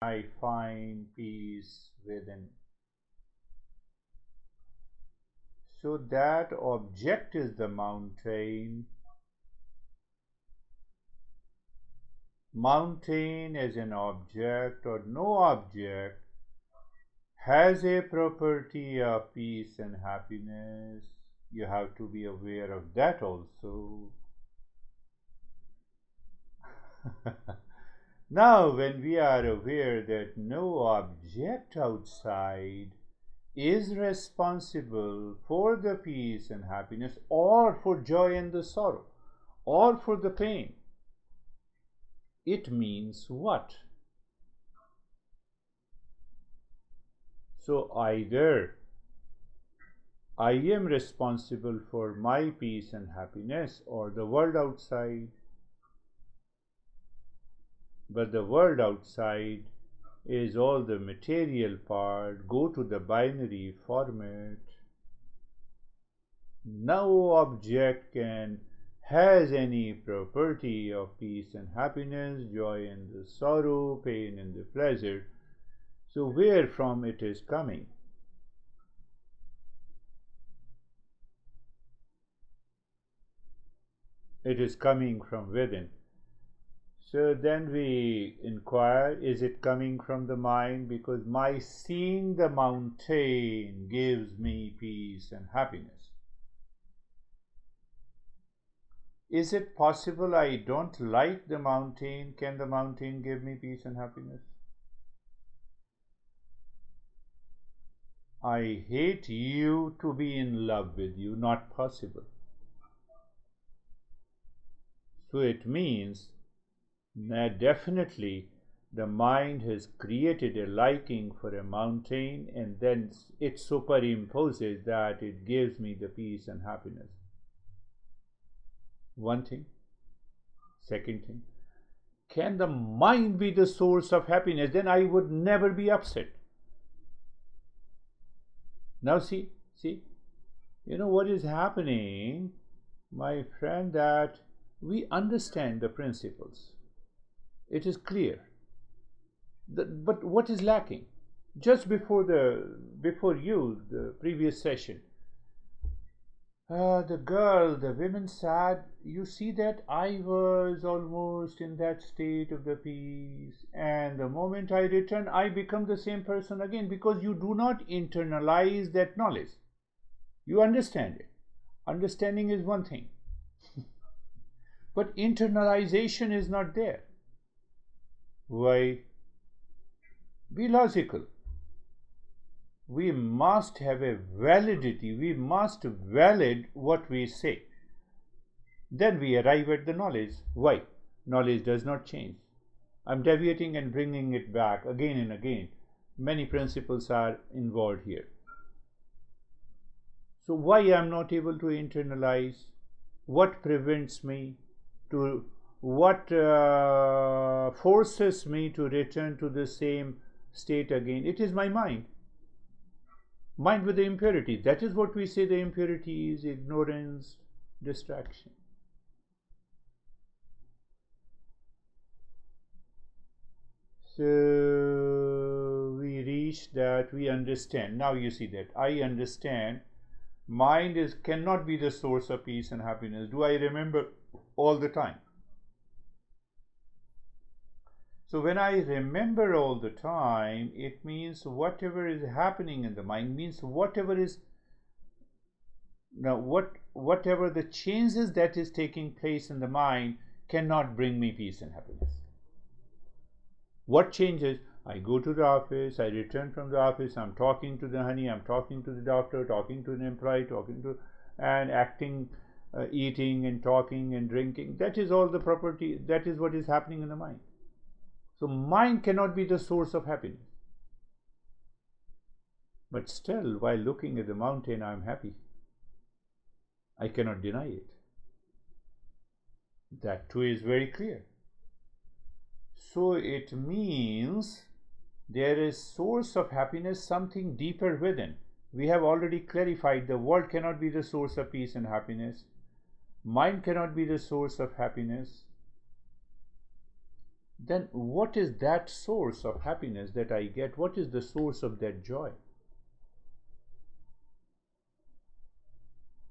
I find peace within. So that object is the mountain. Mountain as an object or no object has a property of peace and happiness. You have to be aware of that also. Now, when we are aware that no object outside is responsible for the peace and happiness, or for joy and the sorrow, or for the pain, it means what? So either I am responsible for my peace and happiness or the world outside. But the world outside is all the material part. Go to the binary format. No object has any property of peace and happiness, joy and the sorrow, pain and the pleasure. So where from it is coming? It is coming from within. So then we inquire, is it coming from the mind? Because my seeing the mountain gives me peace and happiness. Is it possible I don't like the mountain? Can the mountain give me peace and happiness? I hate you to be in love with you, not possible. So it means that definitely the mind has created a liking for a mountain, and then it superimposes that it gives me the peace and happiness. One thing. Second thing, can the mind be the source of happiness? Then I would never be upset. Now see, you know what is happening, my friend, that we understand the principles. It is clear. But what is lacking? Just before the previous session, the women said, you see that I was almost in that state of the peace, and the moment I return, I become the same person again, because you do not internalize that knowledge. You understand it. Understanding is one thing, but internalization is not there. Why? Be logical. We must have a validity. We must valid what we say. Then we arrive at the knowledge. Why? Knowledge does not change. I'm deviating and bringing it back again and again. Many principles are involved here. So why I'm not able to internalize? What prevents me to, what forces me to return to the same state again? It is my mind. Mind with the impurity. That is what we say, the impurity is ignorance, distraction. So we reach that, we understand. Now you see that I understand mind cannot be the source of peace and happiness. Do I remember all the time? So when I remember all the time, it means whatever is happening in the mind means whatever the changes that is taking place in the mind cannot bring me peace and happiness. What changes? I go to the office, I return from the office, I'm talking to the honey, I'm talking to the doctor, talking to an employee, and acting, eating and talking and drinking. That is all the property, that is what is happening in the mind. So mind cannot be the source of happiness. But still, while looking at the mountain, I am happy. I cannot deny it. That too is very clear. So it means there is source of happiness, something deeper within. We have already clarified the world cannot be the source of peace and happiness. Mind cannot be the source of happiness. then what is that source of happiness that I get? What is the source of that joy?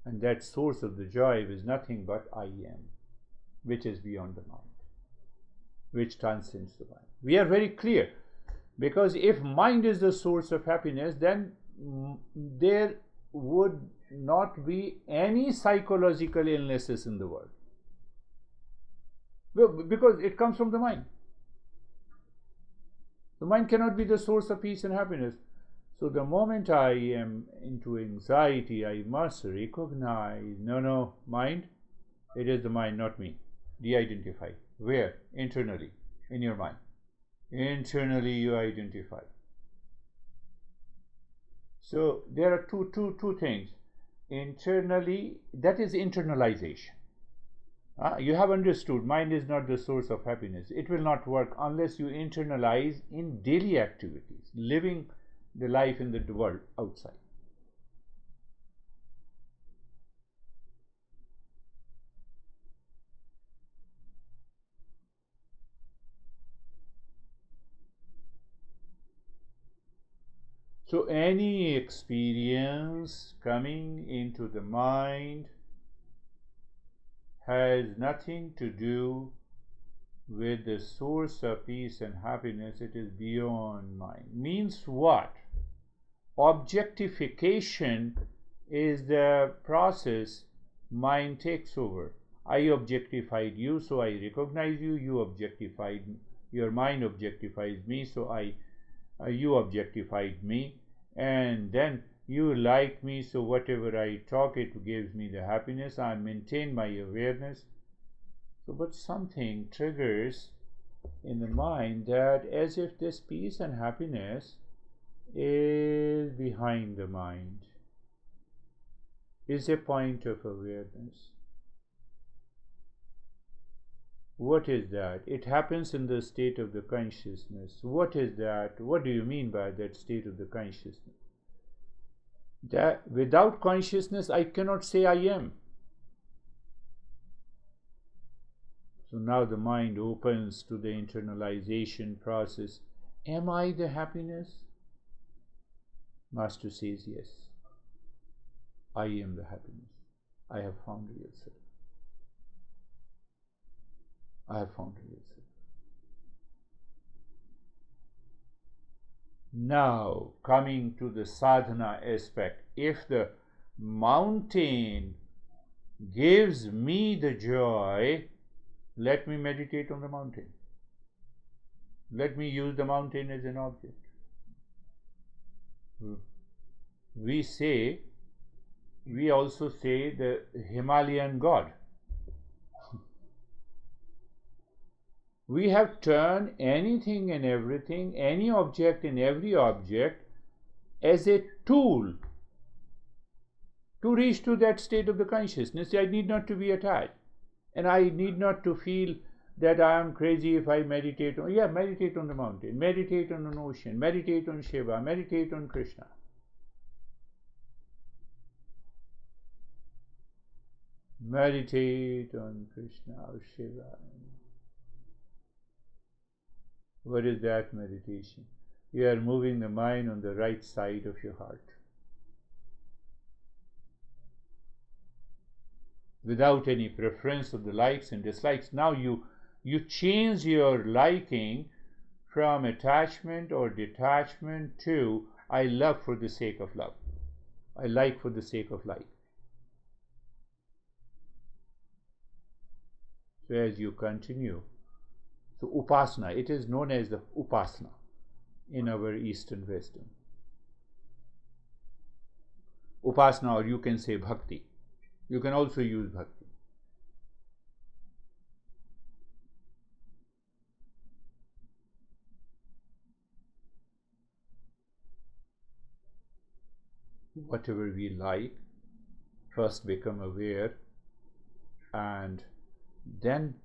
And that source of the joy is nothing but I am, which is beyond the mind, which transcends the mind. We are very clear, because if mind is the source of happiness, then there would not be any psychological illnesses in the world, because it comes from the mind. The mind cannot be the source of peace and happiness. So the moment I am into anxiety, I must recognize, no, mind, it is the mind, not me. De-identify. Where? Internally, in your mind. Internally you identify. So there are two things. Internally, that is internalization. You have understood, mind is not the source of happiness. It will not work unless you internalize in daily activities, living the life in the world outside. So any experience coming into the mind has nothing to do with the source of peace and happiness. It is beyond mind. Means what? Objectification is the process mind takes over. I objectified you, so I recognize you. You objectified, your mind objectifies me, so you objectified me, and then you like me, so whatever I talk, it gives me the happiness. I maintain my awareness. So, but something triggers in the mind that as if this peace and happiness is behind the mind, is a point of awareness. What is that? It happens in the state of the consciousness. What is that? What do you mean by that state of the consciousness? That without consciousness I cannot say I am. So now the mind opens to the internalization process. Am I the happiness? Master says yes. I am the happiness. I have found real self. I have found real self. Now, coming to the sadhana aspect, if the mountain gives me the joy, let me meditate on the mountain. Let me use the mountain as an object. We also say the Himalayan God. We have turned anything and everything, any object and every object, as a tool to reach to that state of the consciousness. I need not to be attached, and I need not to feel that I am crazy if I meditate on, meditate on the mountain, meditate on an ocean, meditate on Shiva, meditate on Krishna. Meditate on Krishna or Shiva. What is that meditation? You are moving the mind on the right side of your heart, without any preference of the likes and dislikes. Now you change your liking from attachment or detachment to I love for the sake of love. I like for the sake of like. So as you continue, so upasana, it is known as the upasana in our Eastern wisdom. Upasana, or you can say bhakti. You can also use bhakti. Whatever we like, first become aware, and then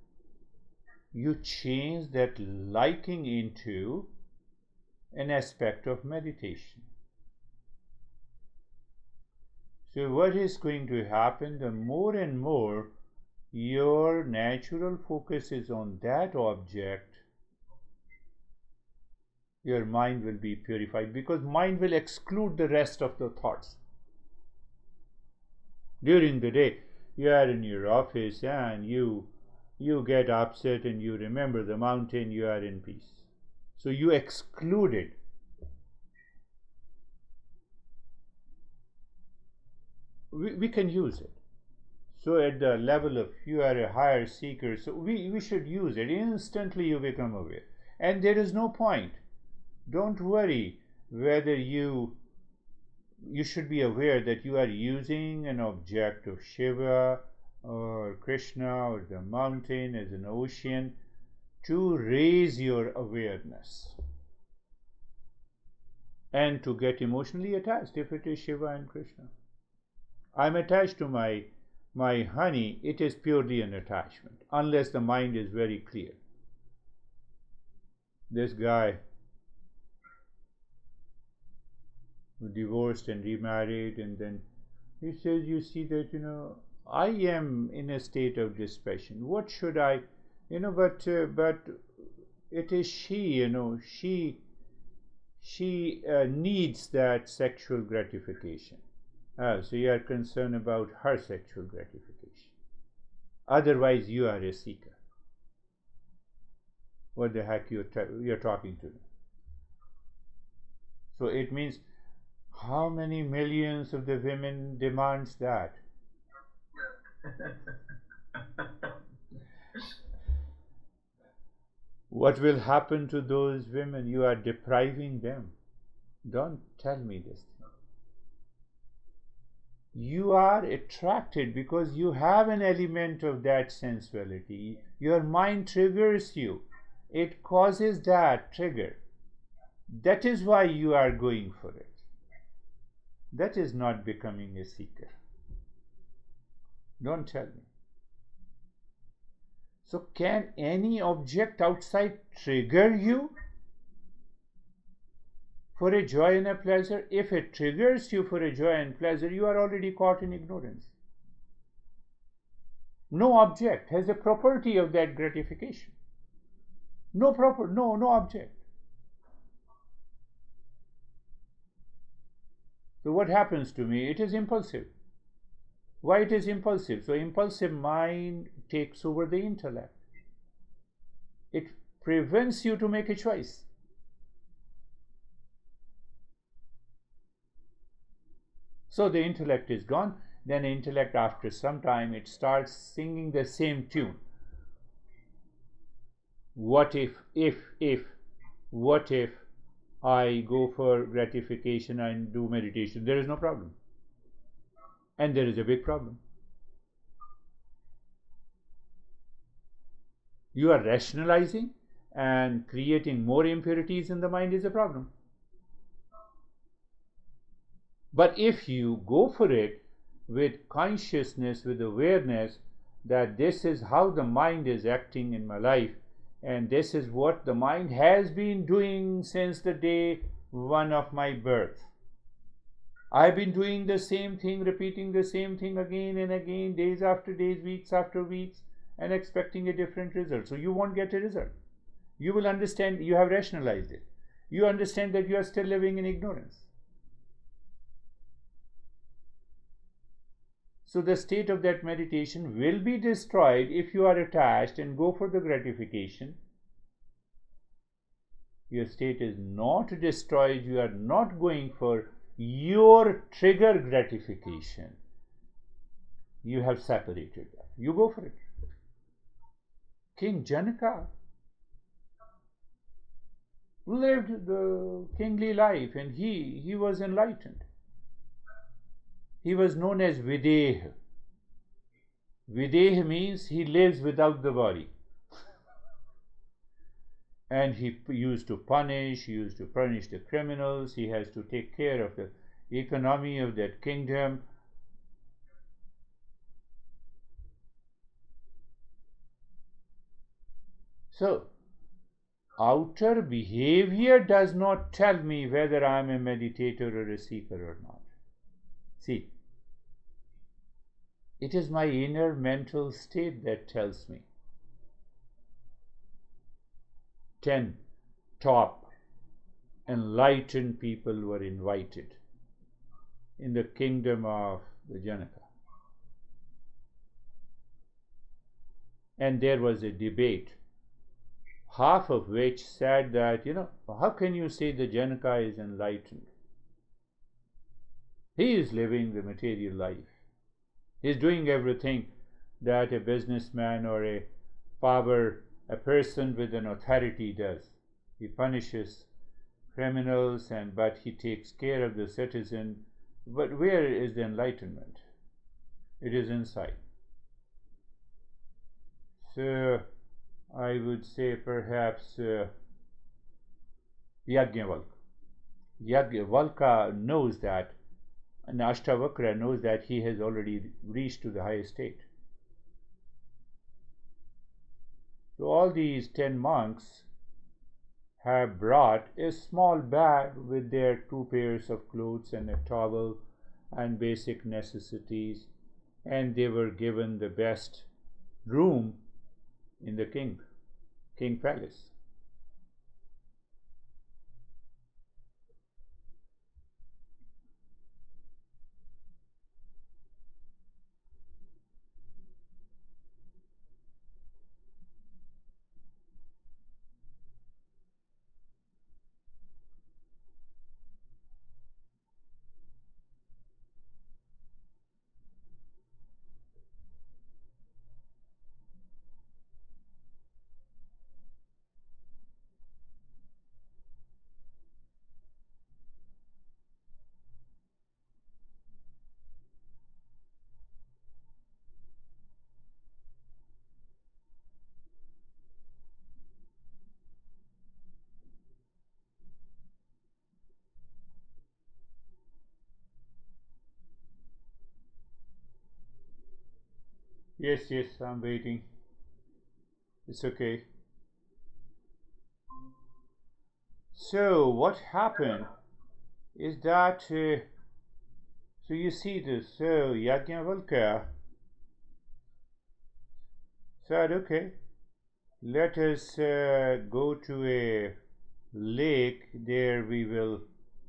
you change that liking into an aspect of meditation. So what is going to happen, the more and more your natural focus is on that object, your mind will be purified, because mind will exclude the rest of the thoughts. During the day, you are in your office and you get upset and you remember the mountain, you are in peace. So you exclude it. We can use it. So at the level of, you are a higher seeker, so we should use it. Instantly you become aware. And there is no point. Don't worry whether you should be aware that you are using an object of Shiva or Krishna or the mountain as an ocean to raise your awareness and to get emotionally attached if it is Shiva and Krishna. I'm attached to my honey, it is purely an attachment, unless the mind is very clear. This guy who divorced and remarried, and then he says, you see that, I am in a state of dispassion. What should I, but it is she, she needs that sexual gratification. So you are concerned about her sexual gratification. Otherwise, you are a seeker. What the heck you're talking to me? So it means, how many millions of the women demands that? What will happen to those women? You are depriving them. Don't tell me this. You are attracted because you have an element of that sensuality. Your mind triggers you. It causes that trigger. That is why you are going for it. That is not becoming a seeker. Don't tell me. So can any object outside trigger you for a joy and a pleasure? If it triggers you for a joy and pleasure, you are already caught in ignorance. No object has a property of that gratification. No object. So what happens to me? It is impulsive. Why it is impulsive? So impulsive mind takes over the intellect. It prevents you to make a choice. So the intellect is gone. Then the intellect, after some time, it starts singing the same tune. What if I go for gratification and do meditation? There is no problem. And there is a big problem. You are rationalizing and creating more impurities in the mind is a problem. But if you go for it with consciousness, with awareness that this is how the mind is acting in my life, and this is what the mind has been doing since the day one of my birth. I've been doing the same thing, repeating the same thing again and again, days after days, weeks after weeks, and expecting a different result. So you won't get a result. You will understand, you have rationalized it. You understand that you are still living in ignorance. So the state of that meditation will be destroyed if you are attached and go for the gratification. Your state is not destroyed. You are not going for your trigger gratification. You have separated that. You go for it. King Janaka lived the kingly life and he was enlightened. He was known as Videha. Videha means he lives without the body. And he used to punish the criminals. He has to take care of the economy of that kingdom. So, outer behavior does not tell me whether I am a meditator or a seeker or not. See, it is my inner mental state that tells me. 10 top enlightened people were invited in the kingdom of the Janaka. And there was a debate, half of which said that, how can you say the Janaka is enlightened? He is living the material life. He is doing everything that a businessman or a person with an authority does. He punishes criminals, but he takes care of the citizen. But where is the enlightenment? It is inside. So I would say perhaps Yajnavalkya. Yajnavalkya knows that, and Ashtavakra knows that he has already reached to the highest state. So all these 10 monks have brought a small bag with their 2 pairs of clothes and a towel and basic necessities, and they were given the best room in the king palace. Yes, I'm waiting. It's okay. So what happened is that, so you see this, so Yajnavalkya said, okay, let us go to a lake. There we will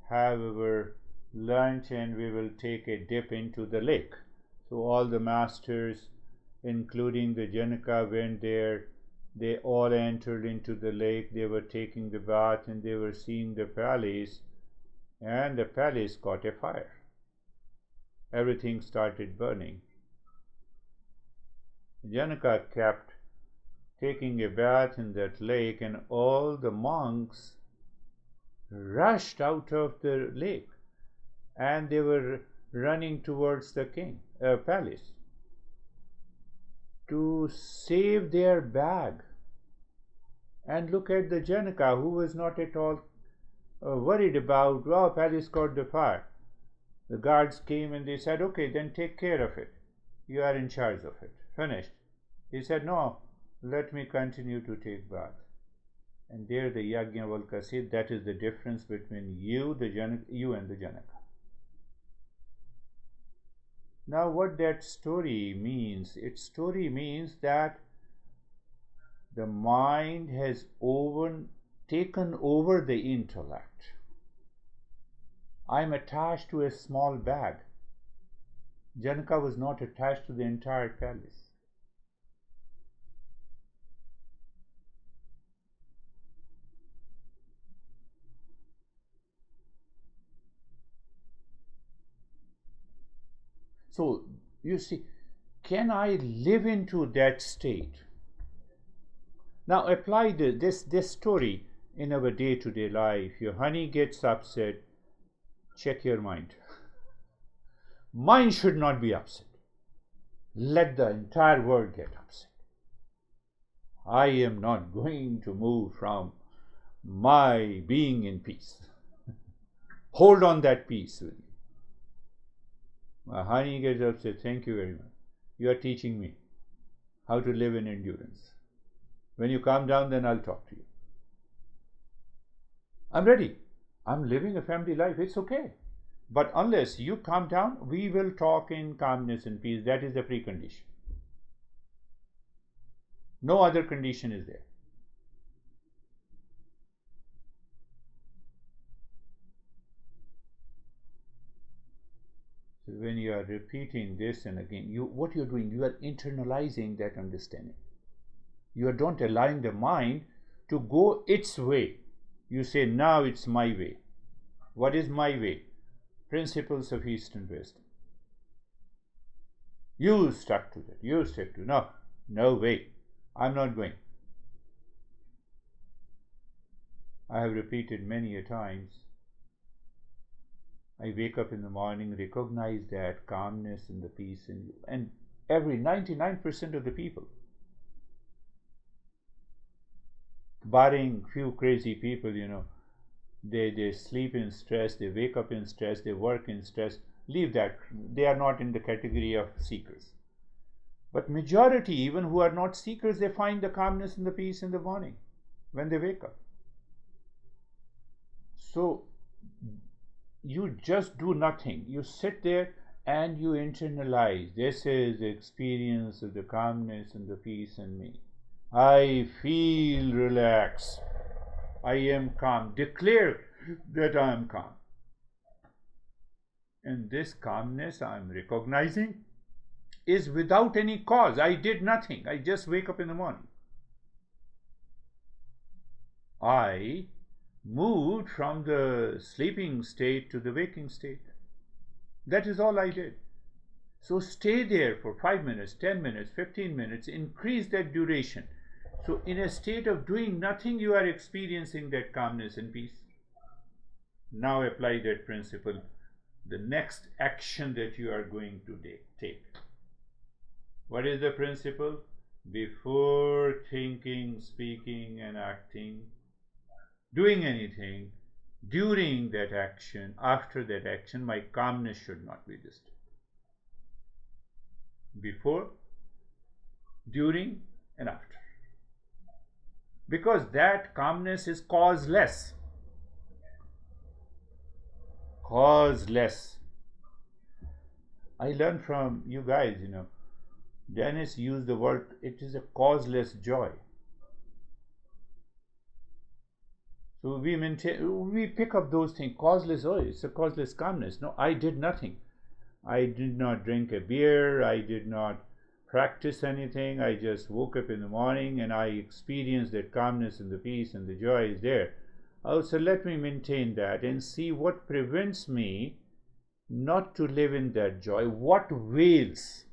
have our lunch and we will take a dip into the lake. So all the masters, including the Janaka, went there. They all entered into the lake. They were taking the bath and they were seeing the palace, and the palace caught a fire. Everything started burning. Janaka kept taking a bath in that lake, and all the monks rushed out of the lake and they were running towards the palace to save their bag. And look at the Janaka, who was not at all worried about, palace caught the fire. The guards came and they said, okay, then take care of it. You are in charge of it. Finished. He said, no, let me continue to take bath. And there the Yajnavalkya said, that is the difference between you and the Janaka. Now what that story means, its story means that the mind has taken over the intellect. I am attached to a small bag. Janaka was not attached to the entire palace. So you see, can I live into that state? Now apply this story in our day-to-day life. Your honey gets upset, check your mind. Mind should not be upset. Let the entire world get upset. I am not going to move from my being in peace. Hold on that peace with you. My honey gets upset. Thank you very much. You are teaching me how to live in endurance. When you calm down, then I'll talk to you. I'm ready. I'm living a family life. It's okay. But unless you calm down, we will talk in calmness and peace. That is the precondition. No other condition is there. So when you are repeating this and again, what you're doing, you are internalizing that understanding. You are not allowing the mind to go its way. You say, now it's my way. What is my way? Principles of East and West. You stuck to that. You stick to no, no way. I'm not going. I have repeated many a times. I wake up in the morning, recognize that calmness and the peace in you. And every 99% of the people, barring few crazy people, they sleep in stress, they wake up in stress, they work in stress. Leave that. They are not in the category of seekers. But majority, even who are not seekers, they find the calmness and the peace in the morning when they wake up. So you just do nothing. You sit there and you internalize. This is the experience of the calmness and the peace in me. I feel relaxed. I am calm. Declare that I am calm. And this calmness I am recognizing is without any cause. I did nothing. I just wake up in the morning. I moved from the sleeping state to the waking state. That is all I did. So stay there for 5 minutes, 10 minutes, 15 minutes, increase that duration. So in a state of doing nothing, you are experiencing that calmness and peace. Now apply that principle. The next action that you are going to take. What is the principle? Before thinking, speaking, and acting, doing anything, during that action, after that action, my calmness should not be disturbed. Before, during, and after. Because that calmness is causeless. Causeless. I learned from you guys, Dennis used the word, it is a causeless joy. So we pick up those things, causeless, it's a causeless calmness. No, I did nothing. I did not drink a beer, I did not practice anything, I just woke up in the morning and I experienced that calmness and the peace and the joy is there. Also, let me maintain that and see what prevents me not to live in that joy, what wails.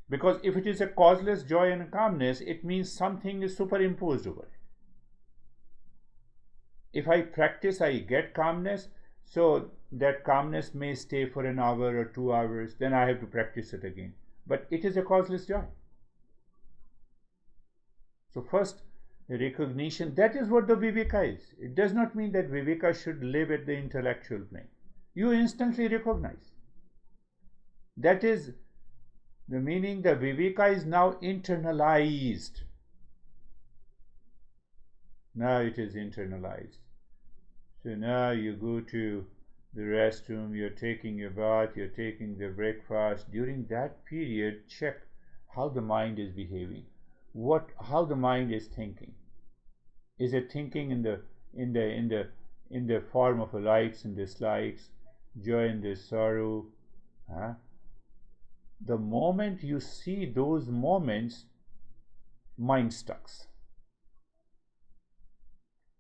Because if it is a causeless joy and calmness, it means something is superimposed over it. If I practice, I get calmness, so that calmness may stay for an hour or 2 hours, then I have to practice it again. But it is a causeless joy. So first, the recognition, that is what the viveka is. It does not mean that viveka should live at the intellectual plane. You instantly recognize. That is the meaning. The viveka is now internalized. Now it is internalized. So now you go to the restroom, you're taking your bath, you're taking the breakfast. During that period, check how the mind is behaving, how the mind is thinking. Is it thinking in the form of likes and dislikes, joy and sorrow? The moment you see those moments, mind stucks.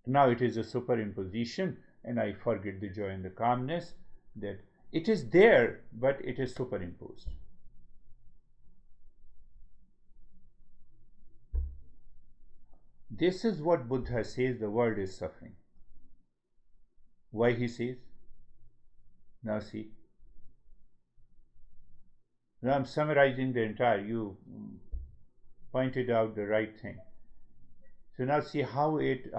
Now it is a superimposition, and I forget the joy and the calmness, that it is there, but it is superimposed. This is what Buddha says the world is suffering. Why he says? Now see. Now I'm summarizing the entire, you pointed out the right thing. So now see how it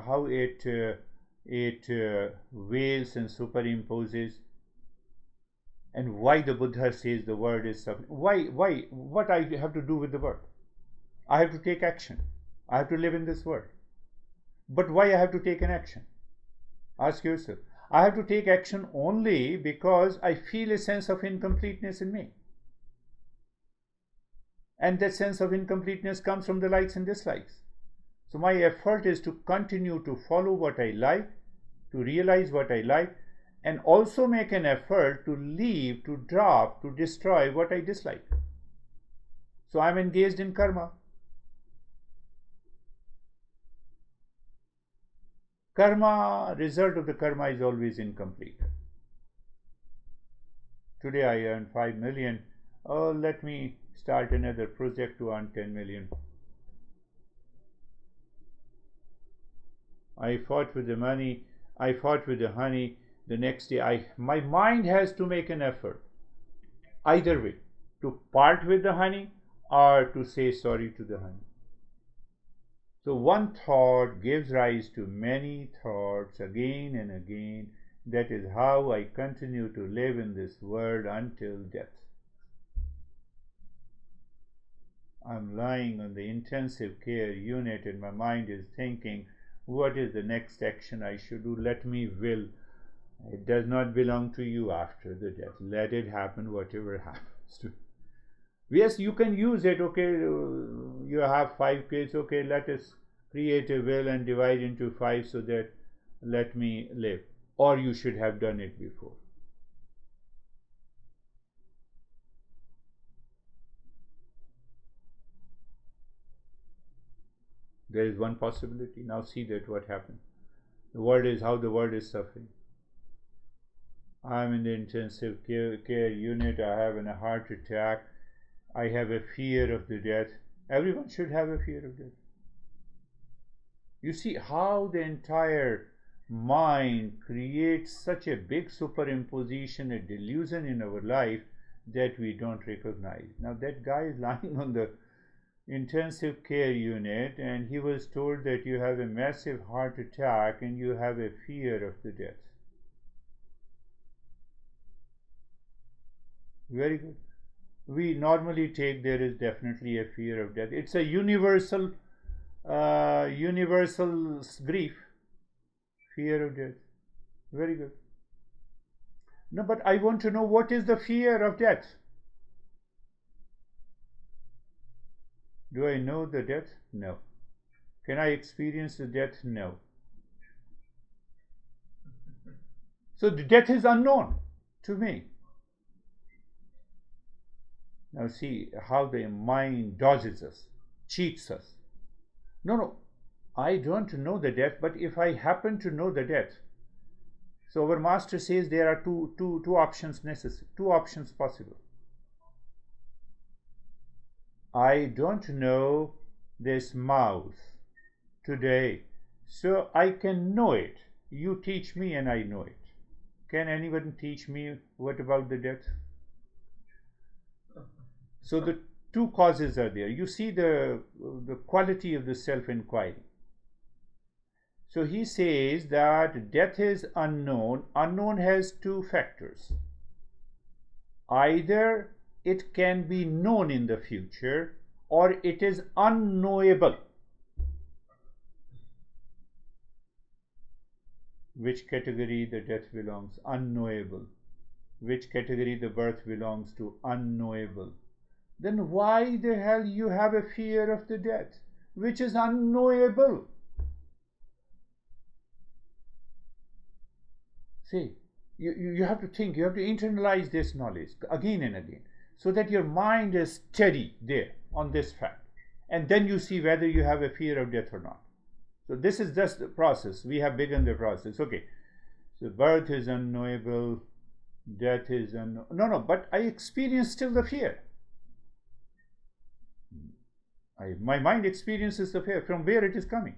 veils and superimposes, and why the Buddha says the world is suffering. Why? What I have to do with the world? I have to take action. I have to live in this world. But why I have to take an action? Ask yourself. I have to take action only because I feel a sense of incompleteness in me. And that sense of incompleteness comes from the likes and dislikes. So my effort is to continue to follow what I like, to realize what I like, and also make an effort to leave, to drop, to destroy what I dislike. So I'm engaged in karma. Karma, result of the karma is always incomplete. Today I earned 5 million. Oh, let me start another project to earn 10 million. I fought with the money, I fought with the honey. The next day, my mind has to make an effort, either way, to part with the honey or to say sorry to the honey. So one thought gives rise to many thoughts again and again. That is how I continue to live in this world until death. I'm lying on the intensive care unit and my mind is thinking, what is the next action I should do? Let me will. It does not belong to you after the death. Let it happen, whatever happens to. Yes, you can use it. Okay, you have 5 kids. Okay, let us create a will and divide into 5 so that let me live. Or you should have done it before. There is one possibility. Now see that what happened. The world is how the world is suffering. I'm in the intensive care unit. I have a heart attack. I have a fear of the death. Everyone should have a fear of death. You see how the entire mind creates such a big superimposition, a delusion in our life that we don't recognize. Now that guy is lying on the intensive care unit and he was told that you have a massive heart attack and you have a fear of the death. Very good. We normally take there is definitely a fear of death. It's a universal grief, fear of death. Very good. No, but I want to know what is the fear of death. Do I know the death? No. Can I experience the death? No. So the death is unknown to me. Now see how the mind dodges us, cheats us. No, I don't know the death, but if I happen to know the death, so our master says there are two options necessary, 2 options possible. I don't know this mouse today, so I can know it. You teach me and I know it. Can anyone teach me what about the death? So the 2 causes are there. You see the quality of the self-inquiry. So he says that death is unknown. Unknown has 2 factors. Either it can be known in the future or it is unknowable. Which category the death belongs? Unknowable. Which category the birth belongs to? Unknowable. Then why the hell you have a fear of the death, which is unknowable? See, you have to think, you have to internalize this knowledge again and again, so that your mind is steady there on this fact. And then you see whether you have a fear of death or not. So this is just the process. We have begun the process. Okay. So birth is unknowable, death is unknown. No, but I experience still the fear. My mind experiences the fear. From where it is coming?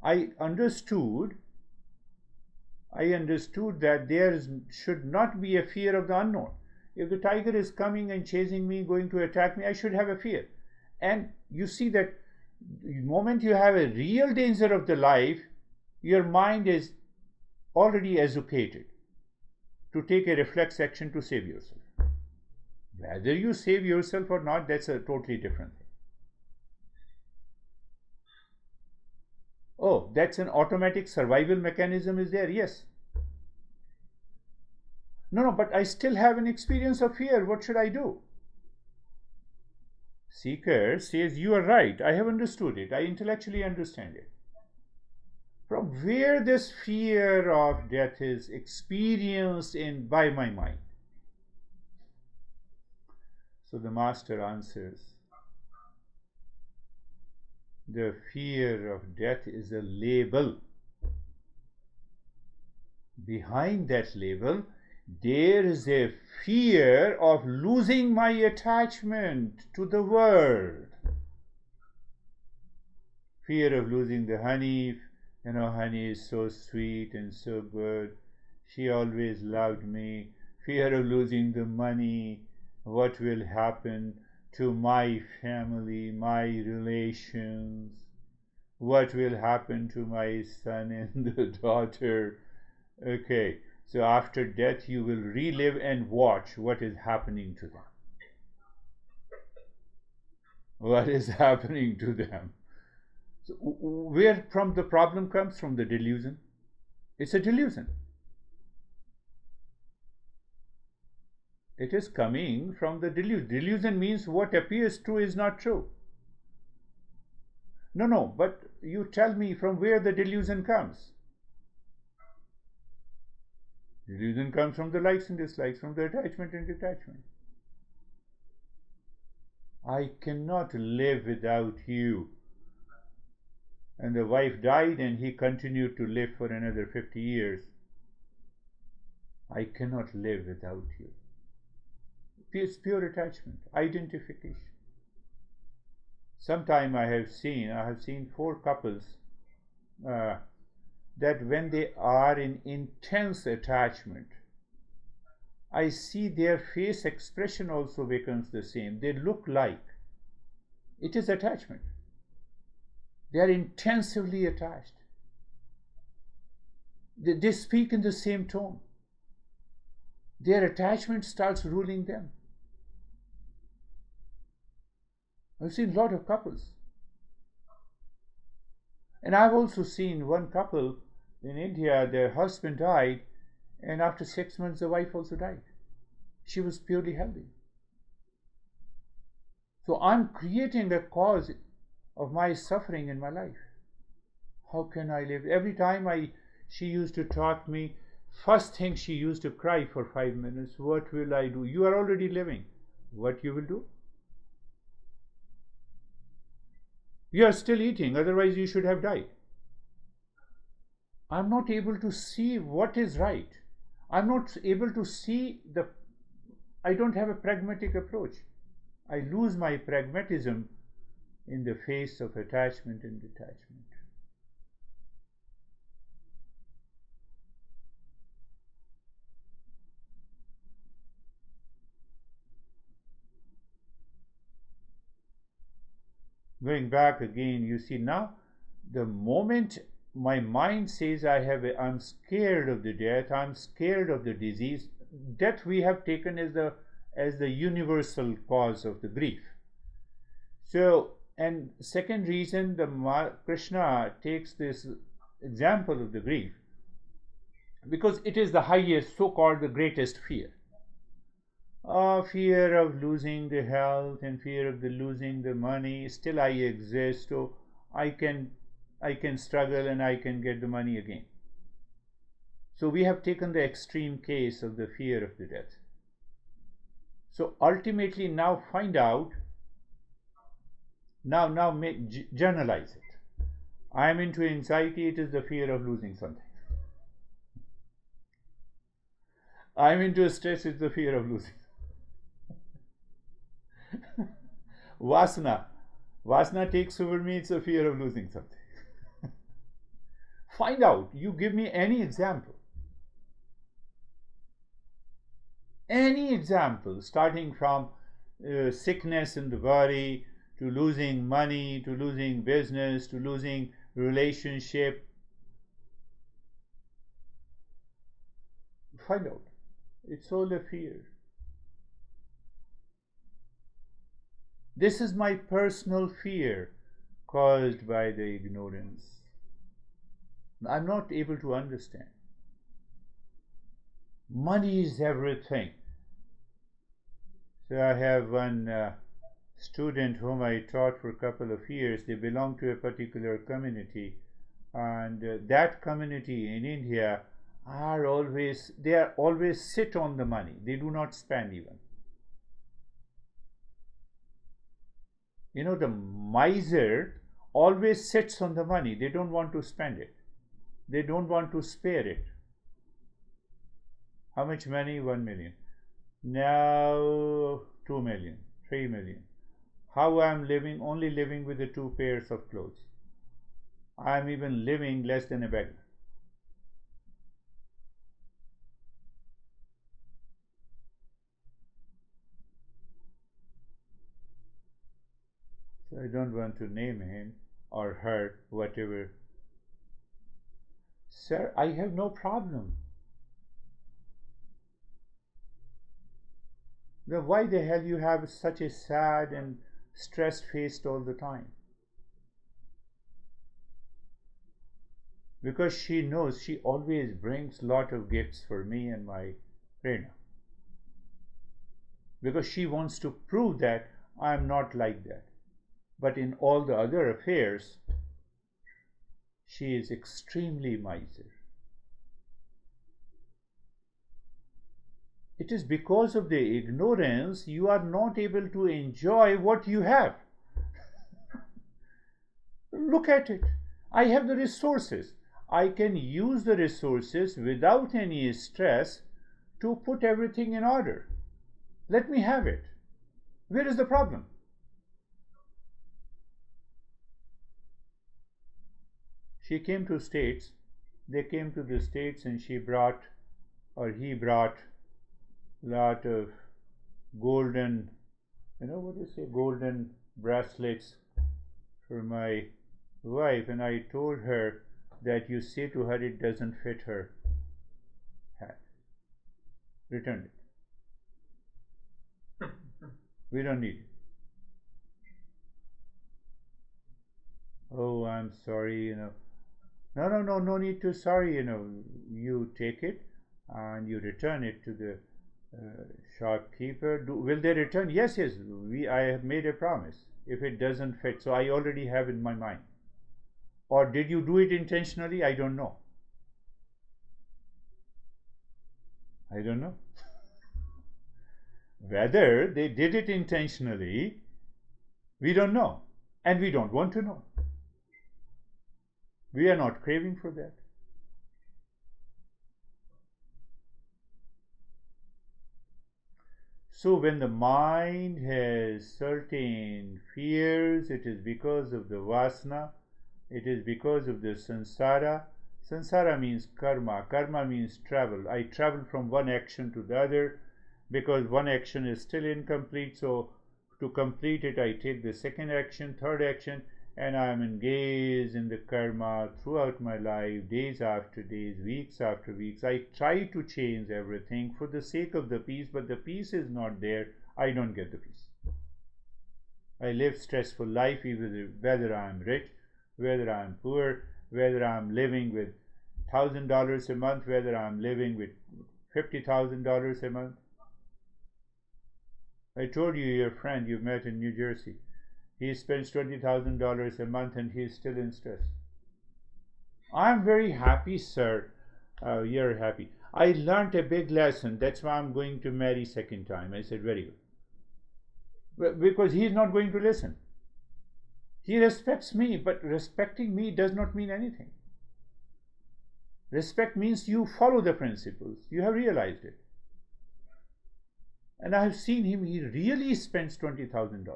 I understood that there should not be a fear of the unknown. If the tiger is coming and chasing me, going to attack me, I should have a fear. And you see that the moment you have a real danger of the life, your mind is already educated to take a reflex action to save yourself. Whether you save yourself or not, that's a totally different thing. Oh, that's an automatic survival mechanism is there? Yes. No, but I still have an experience of fear. What should I do? Seeker says, you are right. I have understood it. I intellectually understand it. From where this fear of death is experienced by my mind? So the master answers, the fear of death is a label. Behind that label, there is a fear of losing my attachment to the world. Fear of losing the honey. Honey is so sweet and so good. She always loved me. Fear of losing the money. What will happen to my family, my relations? What will happen to my son and the daughter? Okay, so after death you will relive and watch what is happening to them. What is happening to them? So where from the problem comes? From the delusion. It's a delusion. It is coming from the delusion. Delusion means what appears true is not true. No, but you tell me from where the delusion comes. Delusion comes from the likes and dislikes, from the attachment and detachment. I cannot live without you. And the wife died and he continued to live for another 50 years. I cannot live without you. It's pure attachment, identification. Sometime I have seen 4 couples that when they are in intense attachment, I see their face expression also becomes the same. They look like. It is attachment. They are intensively attached. They speak in the same tone. Their attachment starts ruling them. I've seen a lot of couples. And I've also seen one couple in India, their husband died, and after 6 months the wife also died. She was purely healthy. So I'm creating a cause of my suffering in my life. How can I live? Every time she used to talk to me, first thing she used to cry for 5 minutes. What will I do? You are already living. What you will do? You are still eating, otherwise you should have died. I'm not able to see what is right. I'm not able to see I don't have a pragmatic approach. I lose my pragmatism in the face of attachment and detachment. Going back again, you see now, the moment my mind says I'm scared of the death, I'm scared of the disease. Death we have taken as the universal cause of the grief. So, and second reason, Krishna takes this example of the grief because it is the highest, so-called the greatest fear. Fear of losing the health and fear of losing the money. Still I exist, so I can struggle and I can get the money again. So we have taken the extreme case of the fear of the death. So ultimately now find out, now generalize it. I am into anxiety, it is the fear of losing something. I am into stress, it's the fear of losing. Vasana takes over me, it's a fear of losing something. Find out, you give me any example. Any example, starting from sickness in the body, to losing money, to losing business, to losing relationship. Find out. It's all a fear. This is my personal fear caused by the ignorance. I'm not able to understand. Money is everything. So I have one student whom I taught for a couple of years. They belong to a particular community. and that community in India they are always sit on the money. They do not spend even. You know, the miser always sits on the money. They don't want to spend it. They don't want to spare it. How much money? 1 million. Now 2 million, 3 million. How I am living? Only living with the 2 pairs of clothes. I am even living less than a beggar. So I don't want to name him or her, whatever. Sir, I have no problem. Then why the hell you have such a sad and stressed face all the time? Because she knows she always brings lot of gifts for me and my Prerna. Because she wants to prove that I am not like that. But in all the other affairs, she is extremely miser. It is because of the ignorance you are not able to enjoy what you have. Look at it. I have the resources. I can use the resources without any stress to put everything in order. Let me have it. Where is the problem? She came to States. They came to the States and he brought lot of golden, golden bracelets for my wife, and I told her that you say to her it doesn't fit her hat. Return it. We don't need it. Oh, I'm sorry, No need to sorry, you take it and you return it to the shopkeeper. Will they return? Yes. I have made a promise. If it doesn't fit, so I already have in my mind. Or did you do it intentionally? I don't know. I don't know. Whether they did it intentionally, we don't know. And we don't want to know. We are not craving for that. So when the mind has certain fears, it is because of the vasana, it is because of the samsara. Samsara means karma. Karma means travel. I travel from one action to the other because one action is still incomplete. So to complete it, I take the second action, third action, and I am engaged in the karma throughout my life, days after days, weeks after weeks. I try to change everything for the sake of the peace, but the peace is not there. I don't get the peace. I live stressful life, whether I am rich, whether I am poor, whether I am living with $1,000 a month, whether I am living with $50,000 a month. I told you your friend you met in New Jersey. He spends $20,000 a month and he is still in stress. I am very happy, sir. You're happy. I learned a big lesson. That's why I'm going to marry second time. I said, very good. Because he is not going to listen. He respects me, but respecting me does not mean anything. Respect means you follow the principles. You have realized it. And I have seen him, he really spends $20,000.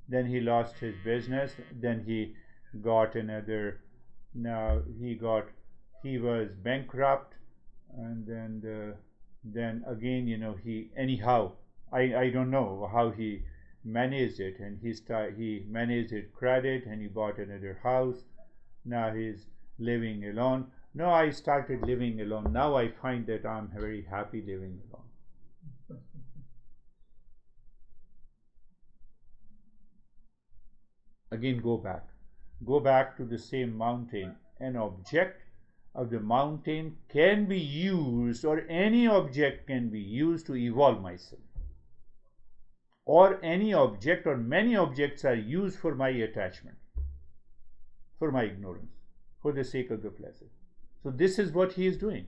Then he lost his business. Then he got another. Now he was bankrupt, and then again, he anyhow. I don't know how he managed it, and he managed it credit, and he bought another house. Now he's living alone. No, I started living alone. Now I find that I'm very happy living alone. Again, go back to the same mountain. An object of the mountain can be used, or any object can be used to evolve myself. or any object or many objects are used for my attachment, for my ignorance, for the sake of the pleasure. So this is what he is doing.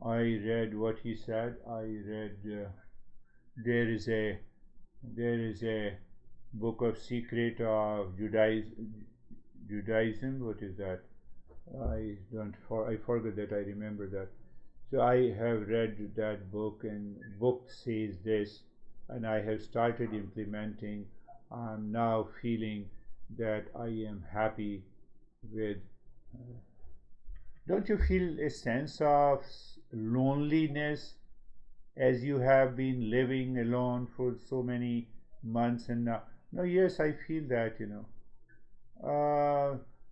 I read what he said. I read there is a book of secret of Judaism. What is that? I forget that. I remember that. So I have read that book, and book says this, and I have started implementing. I'm now feeling that I am happy with. Don't you feel a sense of loneliness as you have been living alone for so many months and now? No, yes, I feel that,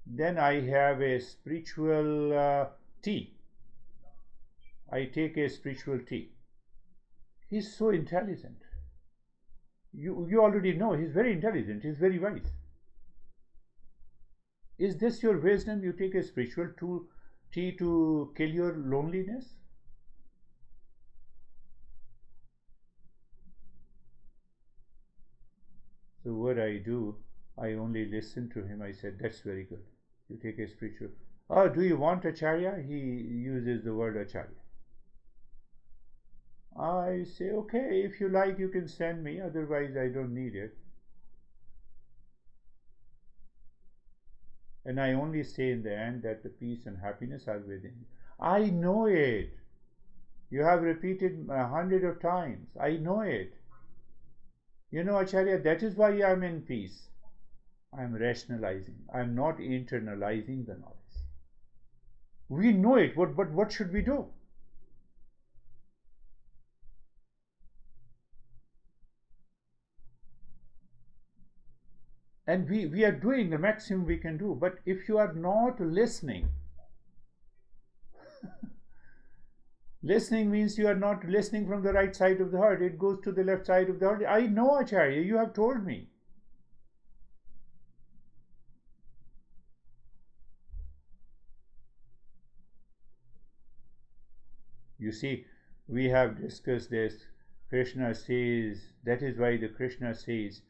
then I have a spiritual tea. I take a spiritual tea. He's so intelligent. You already know he's very intelligent. He's very wise. Is this your wisdom? You take a spiritual tea to kill your loneliness? So what I do, I only listen to him. I said, that's very good. You take a spiritual. Oh, do you want acharya? He uses the word acharya. I say, okay, if you like, you can send me. Otherwise, I don't need it. And I only say in the end that the peace and happiness are within you. I know it. You have repeated 100 of times. I know it. Acharya, that is why I am in peace. I am rationalizing. I am not internalizing the knowledge. We know it, but what should we do? And we are doing the maximum we can do. But if you are not listening, listening means you are not listening from the right side of the heart. It goes to the left side of the heart. I know, Acharya, you have told me. You see, we have discussed this. Krishna says, that is why the Krishna says,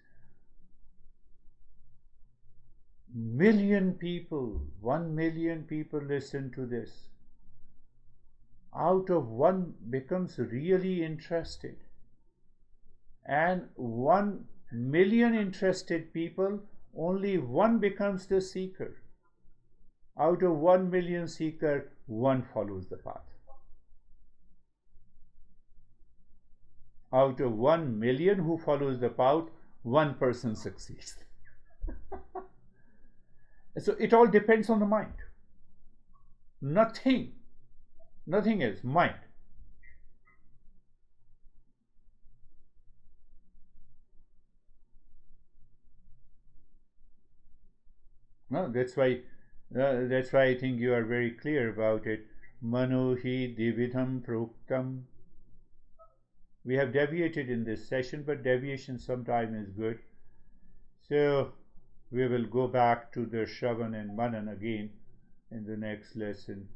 million people, 1 million people listen to this. Out of one becomes really interested. And 1 million interested people, only one becomes the seeker. Out of 1 million seeker, one follows the path. Out of 1 million who follows the path, one person succeeds. So it all depends on the mind. Nothing else, mind. No, that's why I think you are very clear about it. Mano hi dividham proktam. We have deviated in this session, but deviation sometime is good. So we will go back to the Shravan and Manan again in the next lesson.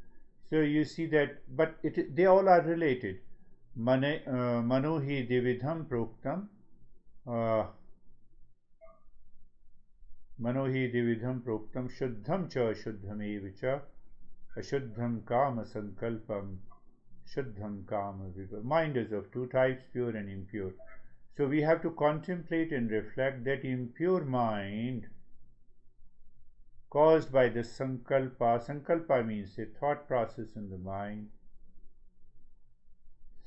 So you see that, but they all are related. Mano hi dividham proktam. Mano hi dividham proktam shuddham cha shuddhamev cha ashuddham kama sankalpam shuddham kama viva. Mind is of two types, pure and impure. So we have to contemplate and reflect that impure mind caused by the sankalpa. Sankalpa means a thought process in the mind.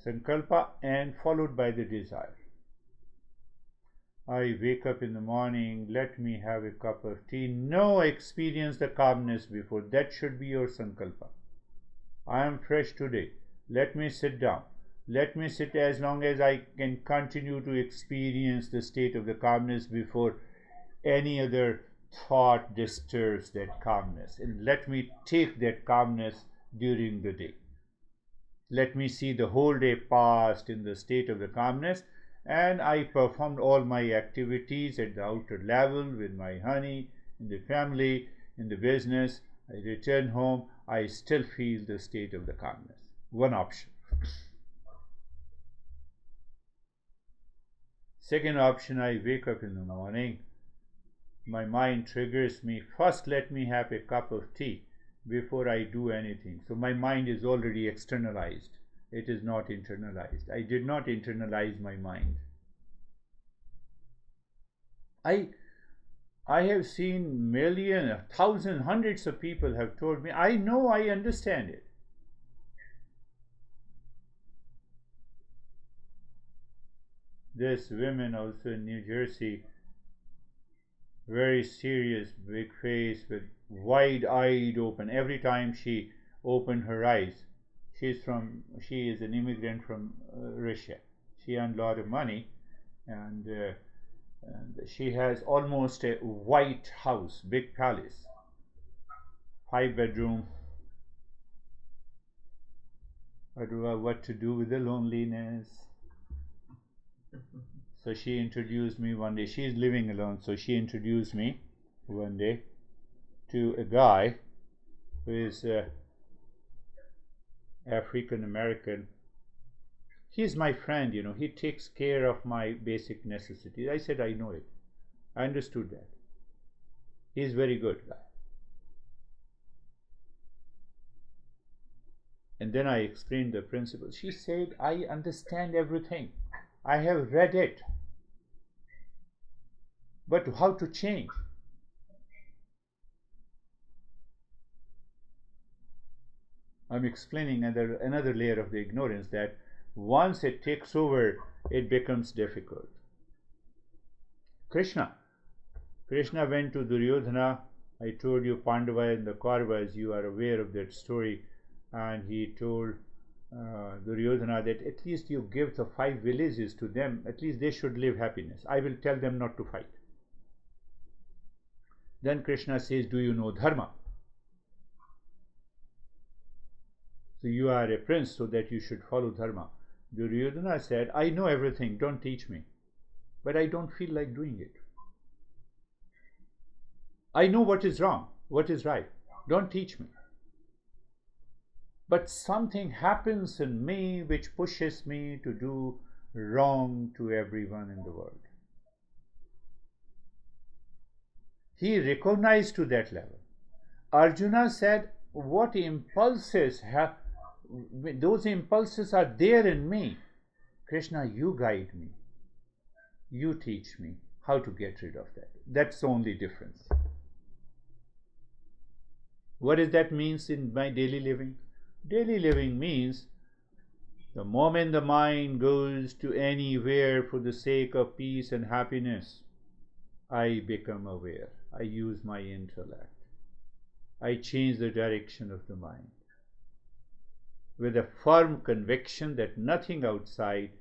Sankalpa and followed by the desire. I wake up in the morning, let me have a cup of tea. No, experience the calmness before. That should be your sankalpa. I am fresh today. Let me sit down. Let me sit as long as I can continue to experience the state of the calmness before any other thought disturbs that calmness. And let me take that calmness during the day. Let me see the whole day passed in the state of the calmness, and I performed all my activities at the outer level with my honey, in the family, in the business. I return home, I still feel the state of the calmness. One option. Second option, I wake up in the morning, my mind triggers me, first let me have a cup of tea before I do anything. So my mind is already externalized. It is not internalized. I did not internalize my mind. I have seen millions, thousands, hundreds of people have told me, I know, I understand it. This woman also in New Jersey, very serious, big face with wide-eyed open. Every time she opened her eyes, she is an immigrant from Russia. She earned a lot of money, and she has almost a white house, big palace, 5 bedroom. I don't know what to do with the loneliness. So she introduced me one day. She is living alone, so she introduced me one day to a guy who is African American. He's my friend, you know. He takes care of my basic necessities. I said, I know it. I understood that. He's a very good guy. And then I explained the principle. She said, I understand everything. I have read it. But how to change? I'm explaining another layer of the ignorance, that once it takes over, it becomes difficult. Krishna went to Duryodhana. I told you Pandava and the Kauravas, you are aware of that story. And he told Duryodhana that at least you give the 5 villages to them, at least they should live happiness. I will tell them not to fight. Then Krishna says, do you know dharma? So you are a prince, so that you should follow dharma. Duryodhana said, I know everything, don't teach me. But I don't feel like doing it. I know what is wrong, what is right. Don't teach me. But something happens in me which pushes me to do wrong to everyone in the world. He recognized to that level. Arjuna said, what impulses have, those impulses are there in me. Krishna, you guide me. You teach me how to get rid of that. That's the only difference. What does that mean in my daily living? Daily living means the moment the mind goes to anywhere for the sake of peace and happiness, I become aware. I use my intellect. I change the direction of the mind with a firm conviction that nothing outside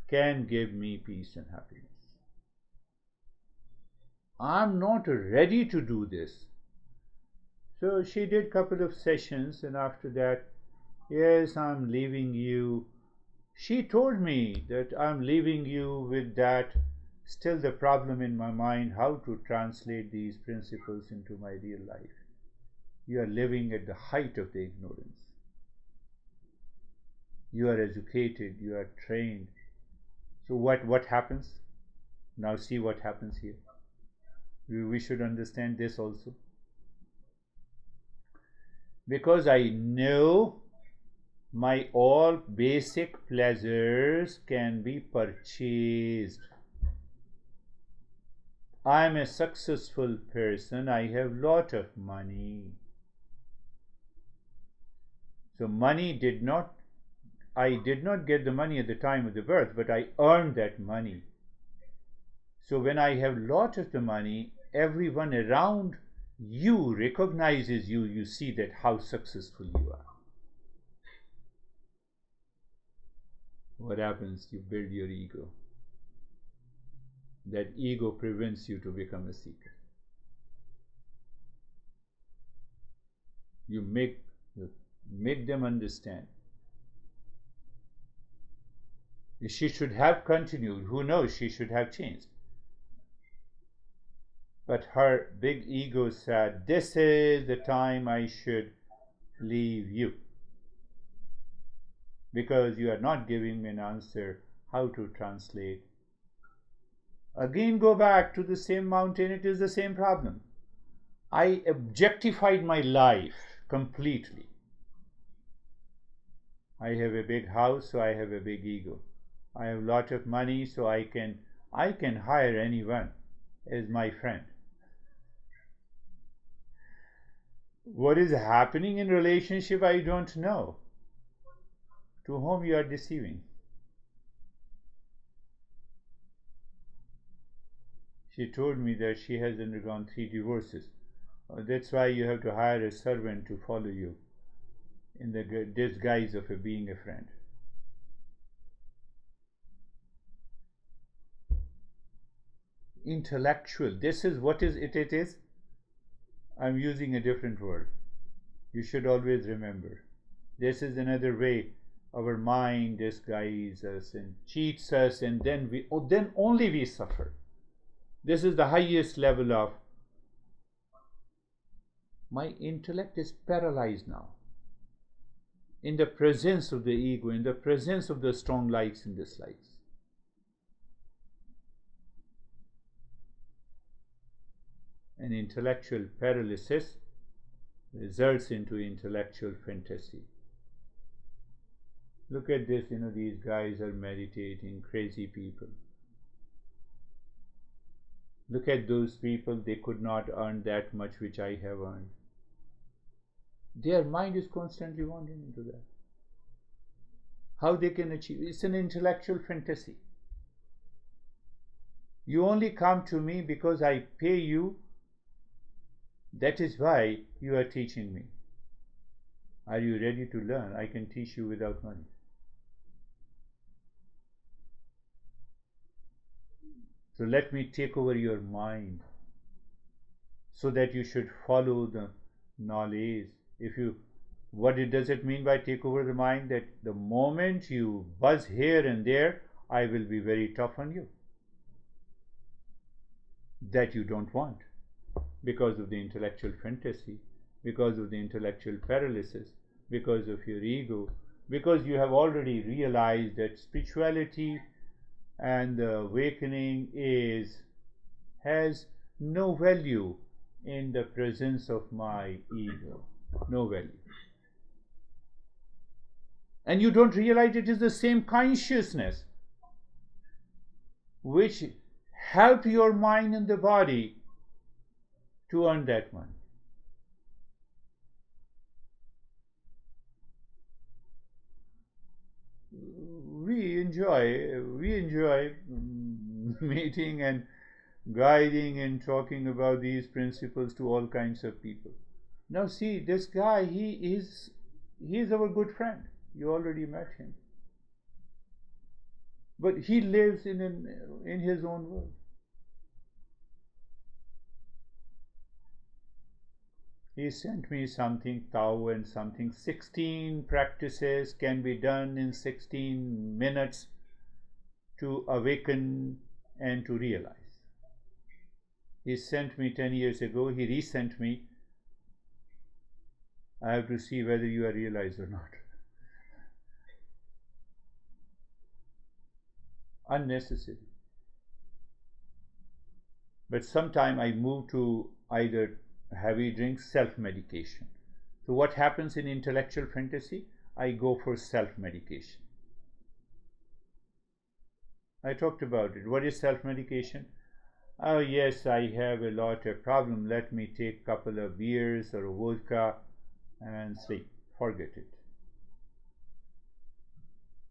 can give me peace and happiness. I'm not ready to do this. So she did a couple of sessions, and after that, yes, I'm leaving you. She told me that I'm leaving you with that, still the problem in my mind, how to translate these principles into my real life. You are living at the height of the ignorance. You are educated, you are trained. So what happens? Now see what happens here. We should understand this also. Because I know my all basic pleasures can be purchased. I am a successful person. I have lot of money. So I did not get the money at the time of the birth, but I earned that money. So when I have lot of the money, everyone around you recognizes you. You see that how successful you are. What happens? You build your ego. That ego prevents you to become a seeker. You make them understand. She should have continued. Who knows? She should have changed. But her big ego said, this is the time I should leave you. because you are not giving me an answer how to translate. Again, go back to the same mountain, it is the same problem. I objectified my life completely. I have a big house, so I have a big ego. I have a lot of money, so I can hire anyone as my friend. What is happening in relationship, I don't know. To whom you are deceiving? She told me that she has undergone 3 divorces. That's why you have to hire a servant to follow you in the disguise of being a friend. Intellectual, this is what is it is. I'm using a different word. You should always remember. This is another way our mind disguises us and cheats us, and then only we suffer. This is the highest level of my intellect is paralyzed now. In the presence of the ego, in the presence of the strong likes and dislikes. An intellectual paralysis results into intellectual fantasy. Look at this, these guys are meditating, crazy people. Look at those people, they could not earn that much which I have earned. Their mind is constantly wandering into that. How they can achieve? It's an intellectual fantasy. You only come to me because I pay you. That is why you are teaching me. Are you ready to learn? I can teach you without money. So let me take over your mind so that you should follow the knowledge. What does it mean by take over the mind? That the moment you buzz here and there, I will be very tough on you. That you don't want because of the intellectual fantasy, because of the intellectual paralysis, because of your ego, because you have already realized that spirituality and the awakening has no value in the presence of my ego. No value. And you don't realize it is the same consciousness which help your mind and the body to earn that money. We enjoy meeting and guiding and talking about these principles to all kinds of people. Now see, this guy, he is our good friend. You already met him. But he lives in his own world. He sent me something, Tao and something, 16 practices can be done in 16 minutes to awaken and to realize. He sent me 10 years ago, he resent me. I have to see whether you are realized or not. Unnecessary. But sometime I move to either heavy drinks, self-medication. So what happens in intellectual fantasy? I go for self-medication. I talked about it. What is self-medication? Oh yes, I have a lot of problem. Let me take a couple of beers or vodka and sleep. Forget it.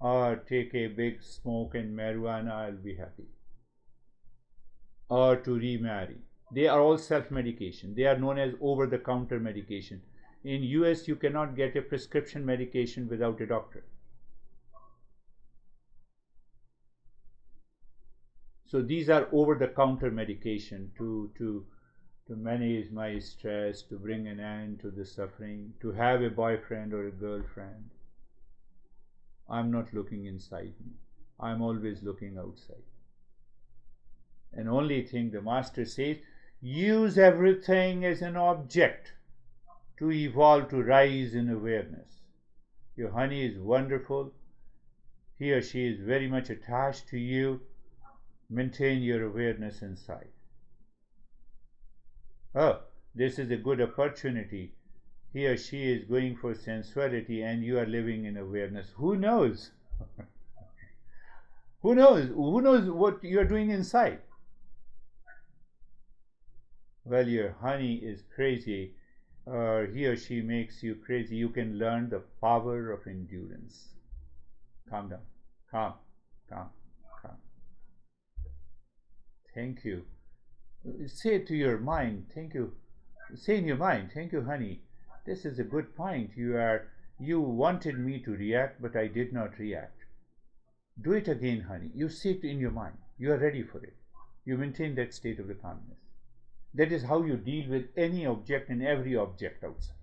Or take a big smoke and marijuana, I'll be happy. Or to remarry. They are all self-medication. They are known as over-the-counter medication. In US, you cannot get a prescription medication without a doctor. So these are over-the-counter medication to manage my stress, to bring an end to the suffering, to have a boyfriend or a girlfriend. I'm not looking inside me. I'm always looking outside. And only thing the master says, use everything as an object to evolve, to rise in awareness. Your honey is wonderful. he or she is very much attached to you, maintain your awareness inside. Oh, this is a good opportunity. He or she is going for sensuality and you are living in awareness. Who knows? Who knows? Who knows what you are doing inside? Well, your honey is crazy, or he or she makes you crazy. You can learn the power of endurance. Calm down. Calm. Calm. Calm. Thank you. Say to your mind, thank you. Say in your mind, thank you, honey. This is a good point. You wanted me to react, but I did not react. Do it again, honey. You say it in your mind. You are ready for it. You maintain that state of the calmness. That is how you deal with any object and every object outside.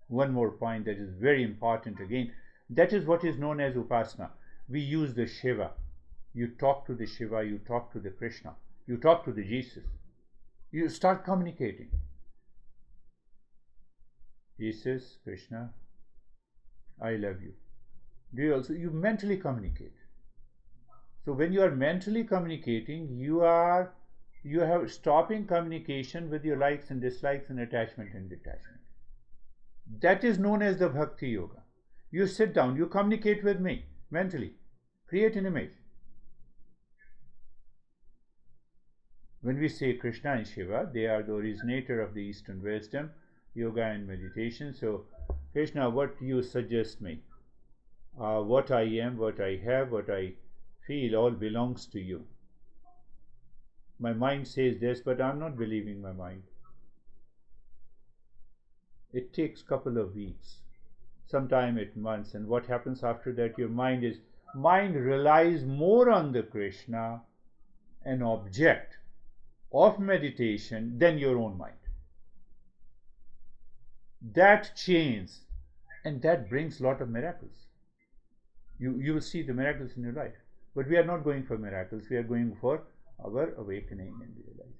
One more point that is very important again. That is what is known as upasana. We use the Shiva. You talk to the Shiva, you talk to the Krishna, you talk to the Jesus. You start communicating. Jesus, Krishna, I love you. Do you also? You mentally communicate. So when you are mentally communicating, you have stopping communication with your likes and dislikes and attachment and detachment. That is known as the Bhakti Yoga. You sit down, you communicate with me mentally, create an image. When we say Krishna and Shiva, they are the originator of the Eastern wisdom, yoga and meditation. So, Krishna, what you suggest me? What I am, what I have, what I feel, all belongs to you. My mind says this, but I'm not believing my mind. It takes a couple of weeks, sometime it months, and what happens after that? Your mind relies more on the Krishna, an object of meditation, than your own mind. That changes, and that brings a lot of miracles. You will see the miracles in your life. But we are not going for miracles, we are going for our awakening and realization.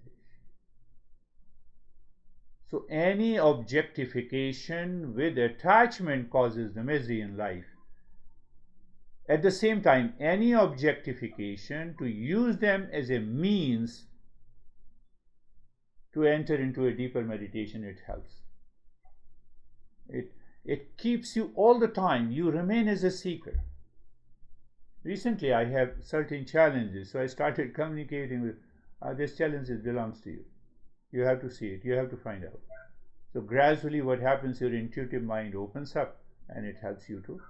So any objectification with attachment causes the misery in life. At the same time, any objectification, to use them as a means to enter into a deeper meditation, it helps. It keeps you all the time, you remain as a seeker. Recently I have certain challenges, so I started communicating with, this challenge belongs to you. You have to see it, you have to find out. So gradually what happens, your intuitive mind opens up and it helps you to